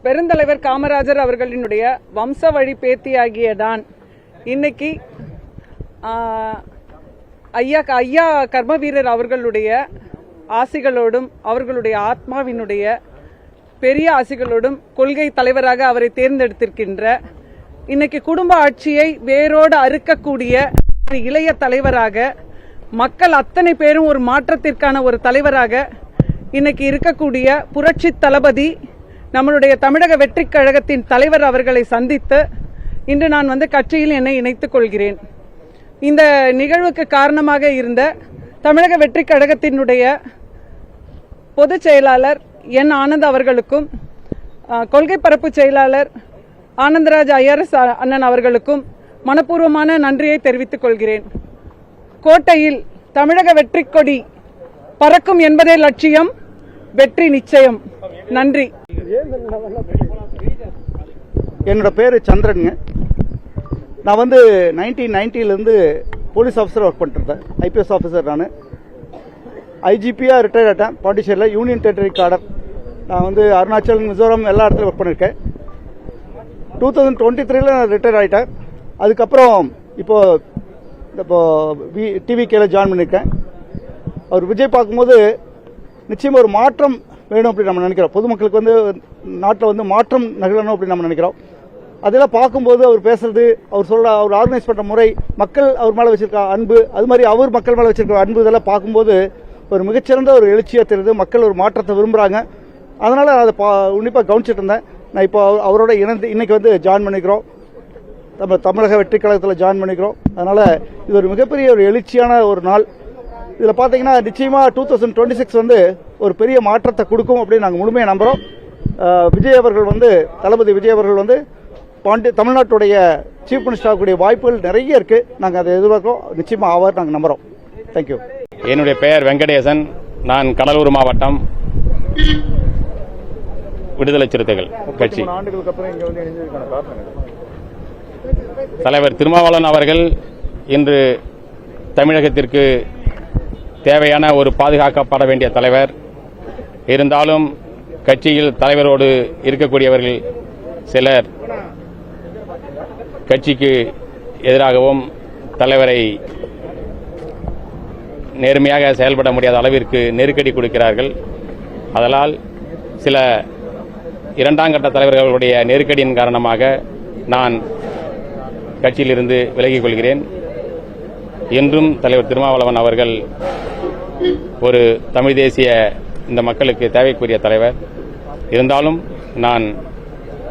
பெருந்தலைவர் காமராஜர் அவர்களினுடைய வம்ச வழி பேத்தியாகிய நான் இன்னைக்கு ஐயா கர்மவீரர் அவர்களுடைய ஆசிகளோடும் அவர்களுடைய ஆத்மாவினுடைய பெரிய ஆசிகளோடும் கொள்கை தலைவராக அவரை தேர்ந்தெடுத்திருக்கின்ற இன்னைக்கு குடும்ப ஆட்சியை வேரோடு அறுக்கக்கூடிய இளைய தலைவராக மக்கள் அத்தனை பேரும் ஒரு மாற்றத்திற்கான ஒரு தலைவராக இன்னைக்கு இருக்கக்கூடிய புரட்சி தளபதி நம்மளுடைய தமிழக வெற்றிக் கழகத்தின் தலைவர் அவர்களை சந்தித்து இன்று நான் கட்சியில் என்னை இணைத்துக் கொள்கிறேன். இந்த நிகழ்வுக்கு காரணமாக இருந்த தமிழக வெற்றிக் கழகத்தினுடைய பொதுச் செயலாளர் என் ஆனந்த் அவர்களுக்கும் கொள்கை பரப்பு செயலாளர் ஆனந்தராஜ் ஐஆர்எஸ் அண்ணன் அவர்களுக்கும் மனப்பூர்வமான நன்றியை தெரிவித்துக் கொள்கிறேன். கோட்டையில் தமிழக வெற்றிக் கொடி பறக்கும் என்பதே லட்சியம், வெற்றி நிச்சயம். நன்றி. என்னோட பேர் சந்திரனுங்க. நான் 1990 போலீஸ் ஆஃபீஸர் ஒர்க் பண்ணிருந்தேன். IPS officer. நான் ஐஜிபியாக ரிட்டையர் ஆகிட்டேன். பாண்டிச்சேரியில் யூனியன் டெரிட்டரி காடர். நான் அருணாச்சல், மிசோரம் எல்லா இடத்துலையும் ஒர்க் பண்ணியிருக்கேன். 2023 நான் ரிட்டையர் ஆகிட்டேன். அதுக்கப்புறம் இப்போ டிவிகேல ஜாயின் பண்ணியிருக்கேன். அவர் விஜய் பார்க்கும்போது நிச்சயமாக ஒரு மாற்றம் வேணும் அப்படின்னு நம்ம நினைக்கிறோம். பொதுமக்களுக்கு நாட்டில் மாற்றம் நிகழணும் அப்படின்னு நம்ம நினைக்கிறோம். அதெல்லாம் பார்க்கும்போது அவர் பேசுறது, அவர் ஆர்கனைஸ் பண்ணுற முறை, மக்கள் அவர் மேலே வச்சிருக்க அன்பு, அது மாதிரி அவர் மக்கள் மேலே வச்சிருக்க அன்பு, இதெல்லாம் பார்க்கும்போது ஒரு மிகச்சிறந்த ஒரு எழுச்சியாக தெரியுது. மக்கள் ஒரு மாற்றத்தை விரும்புகிறாங்க. அதனால் அதை உன்னிப்பாக கவனிச்சிட்டு இருந்தேன். நான் இப்போ அவரோட இணைந்து இன்னைக்கு ஜாயின் பண்ணிக்கிறோம். தமிழக வெற்றி கழகத்தில் ஜாயின் பண்ணிக்கிறோம். அதனால் இது ஒரு மிகப்பெரிய ஒரு எழுச்சியான ஒரு நாள். இதில் பார்த்தீங்கன்னா நிச்சயமாக 2026 ஒரு பெரிய மாற்றத்தை கொடுக்கும் அப்படின்னு நாங்கள் முழுமையாக நம்புகிறோம். விஜய் அவர்கள் தளபதி விஜய் அவர்கள் தமிழ்நாட்டுடைய சீஃப் மினிஸ்டர் ஆகக்கூடிய வாய்ப்புகள் நிறைய இருக்குது. நாங்கள் அதை எதிர்பார்க்கிறோம். நிச்சயமாக ஆவார் நாங்கள் நம்புகிறோம். தேங்க்யூ. என்னுடைய பெயர் வெங்கடேசன். நான் கடலூர் மாவட்டம் விடுதலை சிறுத்தைகள் கட்சி தலைவர் திருமாவளவன் அவர்கள் இன்று தமிழகத்திற்கு தேவையான ஒரு பாதுகாக்கப்பட வேண்டிய தலைவர். இருந்தாலும் கட்சியில் தலைவரோடு இருக்கக்கூடியவர்கள் சிலர் கட்சிக்கு எதிராகவும் தலைவரை நேர்மையாக செயல்பட முடியாத அளவிற்கு நெருக்கடி கொடுக்கிறார்கள். அதனால் சில இரண்டாம் கட்ட தலைவர்களுடைய நெருக்கடியின் காரணமாக நான் கட்சியிலிருந்து விலகிக் கொள்கிறேன். என்றும் தலைவர் திருமாவளவன் அவர்கள் ஒரு தமிழ் தேசிய இந்த மக்களுக்கு தேவைக்குரிய தலைவர். இருந்தாலும் நான்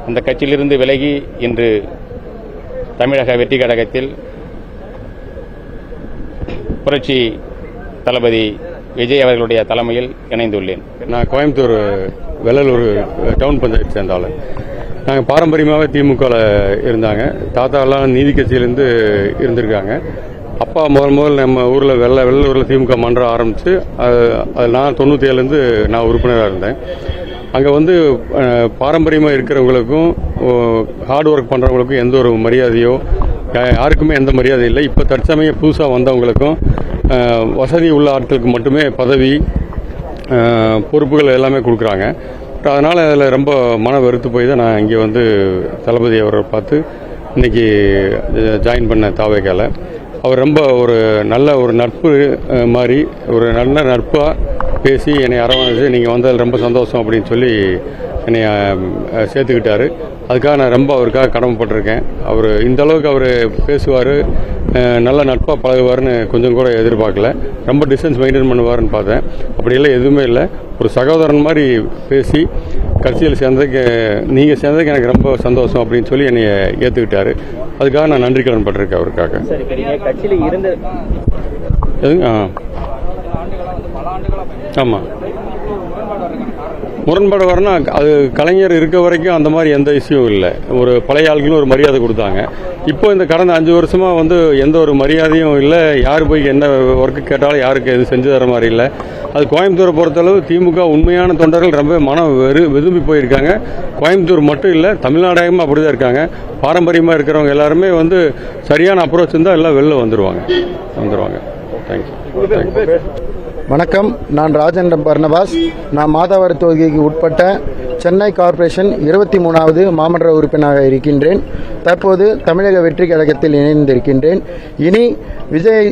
அந்த கட்சியிலிருந்து விலகி இன்று தமிழக வெற்றி கழகத்தில் புரட்சி தளபதி விஜய் அவர்களுடைய தலைமையில் இணைந்துள்ளேன். நான் கோயம்புத்தூர் வெள்ளலூர் டவுன் பஞ்சாயத்து சேர்ந்தாலும் நாங்கள் பாரம்பரியமாகவே திமுகவில் இருந்தாங்க. தாத்தாலாம் நீதி கட்சியிலேருந்து இருந்திருக்காங்க. அப்பா முதல் நம்ம ஊரில் வெள்ளலூரில் திமுக மன்றம் ஆரம்பித்து அது நான் 97 நான் உறுப்பினராக இருந்தேன். அங்கே பாரம்பரியமாக இருக்கிறவங்களுக்கும் ஹார்ட் ஒர்க் பண்ணுறவங்களுக்கும் எந்த ஒரு மரியாதையோ யாருக்குமே எந்த மரியாதை இல்லை. இப்போ தற்சமயம் புதுசாக வந்தவங்களுக்கும் வசதி உள்ள ஆட்களுக்கு மட்டுமே பதவி பொறுப்புகள் எல்லாமே கொடுக்குறாங்க. அதனால் அதில் ரொம்ப மன வெறுத்து போய் தான் நான் இங்கே தளபதி அவரை பார்த்து இன்றைக்கி ஜாயின் பண்ண தாவேக்கால. அவர் ரொம்ப ஒரு நல்ல ஒரு நட்பு மாதிரி ஒரு நல்ல நட்பாக பேசி என்னை அரவணைச்சு நீங்கள் வந்ததில் ரொம்ப சந்தோஷம் அப்படின்னு சொல்லி என்னை சேர்த்துக்கிட்டார். அதுக்காக நான் ரொம்ப அவருக்காக கடமைப்பட்டிருக்கேன். அவர் இந்த அளவுக்கு அவர் பேசுவார், நல்ல நட்பாக பழகுவார்னு கொஞ்சம் கூட எதிர்பார்க்கல. ரொம்ப டிஸ்டன்ஸ் மெயின்டைன் பண்ணுவார்னு பார்த்தேன். அப்படியெல்லாம் எதுவுமே இல்லை. ஒரு சகோதரன் மாதிரி பேசி கட்சியில் சேர்ந்ததுக்கு நீங்கள் சேர்ந்ததுக்கு எனக்கு ரொம்ப சந்தோஷம் அப்படின்னு சொல்லி என்னை ஏற்றுக்கிட்டாரு. அதுக்காக நான் நன்றி கடன் பட்டிருக்கேன் அவருக்காக. எதுங்க? ஆமாம், முரண்பாடு வரனா அது கலைஞர் இருக்க வரைக்கும் அந்த மாதிரி எந்த இஷ்யூவும் இல்லை. ஒரு பழைய ஆளுங்களும் ஒரு மரியாதை கொடுத்தாங்க. இப்போ இந்த கடந்த 5 வருஷமாக எந்த ஒரு மரியாதையும் இல்லை. யார் போய் என்ன ஒர்க்கு கேட்டாலும் யாருக்கு எது செஞ்சு தர மாதிரி இல்லை. அது கோயம்புத்தூரை பொறுத்தளவு திமுக உண்மையான தொண்டர்கள் ரொம்ப வெதும்பி போயிருக்காங்க. கோயம்புத்தூர் மட்டும் இல்லை, தமிழ்நாடாகவும் அப்படி தான் இருக்காங்க. பாரம்பரியமாக இருக்கிறவங்க எல்லாருமே சரியான அப்ரோச் இருந்தால் எல்லாம் வெளில வந்துடுவாங்க. தேங்க்யூ. வணக்கம், நான் ராஜேந்திரன் பர்னபாஸ். நான் மாதாவரம் தொகுதிக்கு உட்பட்ட சென்னை கார்ப்பரேஷன் 23வது மாமன்ற உறுப்பினராக இருக்கின்றேன். தற்போது தமிழக வெற்றி கழகத்தில் இணைந்திருக்கின்றேன். இனி விஜய்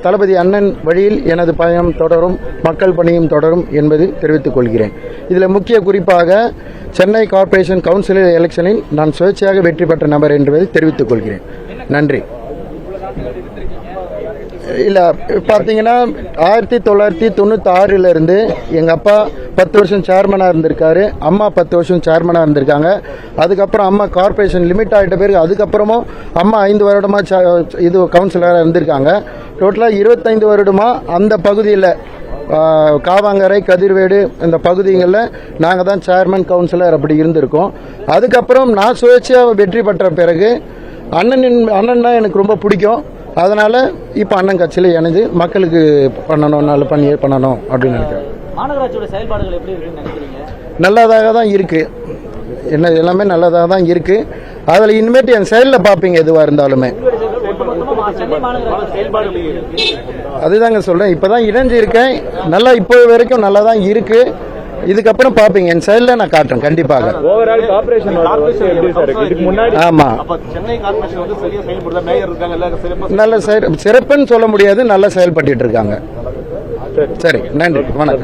தளபதி அண்ணன் வழியில் எனது பயணம் தொடரும், மக்கள் பணியும் தொடரும் என்பது தெரிவித்துக் கொள்கிறேன். இதில் முக்கிய குறிப்பாக சென்னை கார்ப்பரேஷன் கவுன்சிலர் எலெக்ஷனில் நான் சுயேட்சையாக வெற்றி பெற்ற நபர் என்பதை தெரிவித்துக் கொள்கிறேன். நன்றி. இல்லை, பார்த்தீங்கன்னா 1996 எங்கள் அப்பா 10 வருஷம் சேர்மனாக இருந்திருக்காரு, அம்மா 10 வருஷம் சேர்மனாக இருந்திருக்காங்க. அதுக்கப்புறம் அம்மா கார்ப்பரேஷன் லிமிட் ஆகிட்ட பிறகு அதுக்கப்புறமும் அம்மா 5 வருடமாக இது கவுன்சிலராக இருந்திருக்காங்க. டோட்டலாக 25 வருடமாக அந்த பகுதியில் காவாங்கரை, கதிர்வேடு இந்த பகுதிகளில் நாங்கள் தான் சேர்மன் கவுன்சிலர் அப்படி இருந்திருக்கோம். அதுக்கப்புறம் நான் சுயேட்சையாக வெற்றி பெற்ற பிறகு அண்ணன்னா எனக்கு ரொம்ப பிடிக்கும். அதனால் இப்போ அண்ணன் கட்சியில் இணைஞ்சு மக்களுக்கு பண்ணணும், நல்ல பண்ணணும் அப்படின்னு நினைக்கிறேன். மாநகராட்சியோட செயல்பாடுகள் எப்படி இருக்குன்னு நினைக்கிறீங்க? நல்லதாக தான் இருக்குது, என்ன எல்லாமே நல்லதாக தான் இருக்குது. அதில் இனிமேட்டு என் செயலில் பார்ப்பீங்க எதுவாக இருந்தாலுமே. அதுதாங்க சொல்கிறேன், இப்போ தான் இணைஞ்சு இருக்கேன். நல்லா இப்போ வரைக்கும் நல்லா தான் இருக்குது. இதுக்கப்புறம் பார்ப்பீங்க, என் செயலில் நான் காட்டுறேன் கண்டிப்பாக. ஆமா, நல்ல சிறப்புன்னு சொல்ல முடியாது, நல்லா செயல்பட்டு இருக்காங்க. சரி, நன்றி, வணக்கம்.